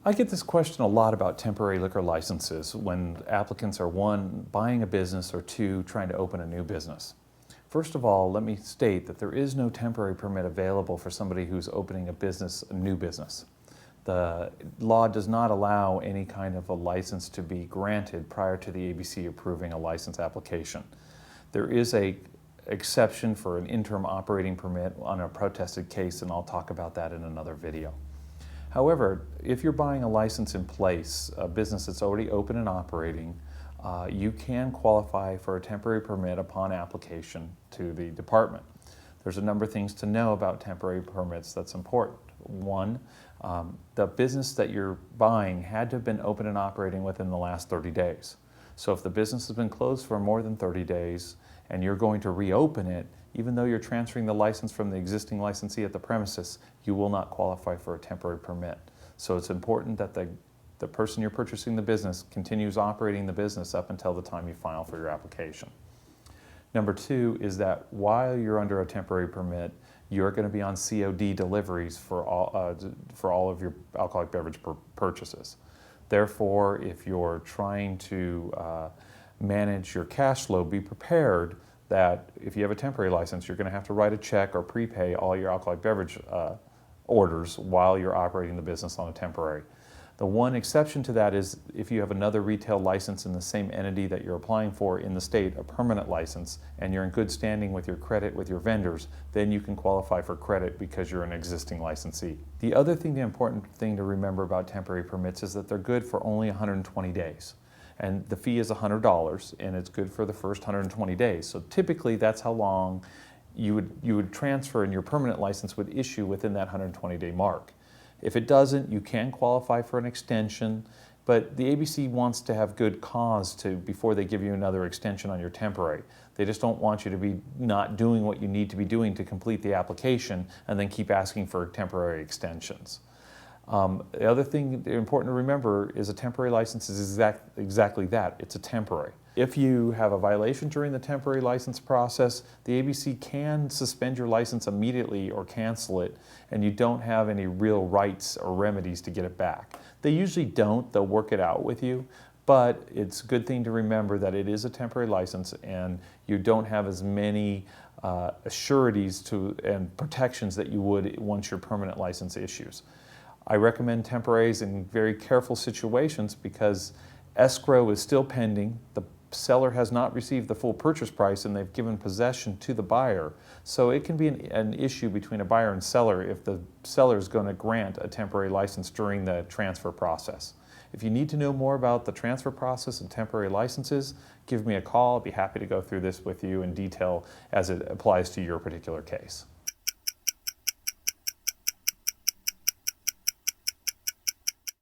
I get this question a lot about temporary liquor licenses when applicants are one, buying a business, or two, trying to open a new business. First of all, let me state that there is no temporary permit available for somebody who's opening a new business. The law does not allow any kind of a license to be granted prior to the ABC approving a license application. There is an exception for an interim operating permit on a protested case, and I'll talk about that in another video. However, if you're buying a license in place, a business that's already open and operating, you can qualify for a temporary permit upon application to the department. There's a number of things to know about temporary permits that's important. One, the business that you're buying had to have been open and operating within the last 30 days. So if the business has been closed for more than 30 days and you're going to reopen it, even though you're transferring the license from the existing licensee at the premises, you will not qualify for a temporary permit. So it's important that the person you're purchasing the business continues operating the business up until the time you file for your application. Number two is that while you're under a temporary permit, you're going to be on COD deliveries for all of your alcoholic beverage purchases. Therefore, if you're trying to manage your cash flow, be prepared that if you have a temporary license, you're going to have to write a check or prepay all your alcoholic beverage orders while you're operating the business on a temporary. The one exception to that is if you have another retail license in the same entity that you're applying for in the state, a permanent license, and you're in good standing with your credit with your vendors, then you can qualify for credit because you're an existing licensee. The important thing to remember about temporary permits is that they're good for only 120 days. And the fee is $100, and it's good for the first 120 days. So typically that's how long you would transfer, and your permanent license would issue within that 120-day mark. If it doesn't, you can qualify for an extension, but the ABC wants to have good cause before they give you another extension on your temporary. They just don't want you to be not doing what you need to be doing to complete the application and then keep asking for temporary extensions. The other thing important to remember is a temporary license is exactly that. It's a temporary. If you have a violation during the temporary license process, the ABC can suspend your license immediately or cancel it, and you don't have any real rights or remedies to get it back. They usually don't. They'll work it out with you, but it's a good thing to remember that it is a temporary license and you don't have as many assurities and protections that you would once your permanent license issues. I recommend temporaries in very careful situations because escrow is still pending. The seller has not received the full purchase price and they've given possession to the buyer. So it can be an issue between a buyer and seller if the seller is going to grant a temporary license during the transfer process. If you need to know more about the transfer process and temporary licenses, give me a call. I'll be happy to go through this with you in detail as it applies to your particular case.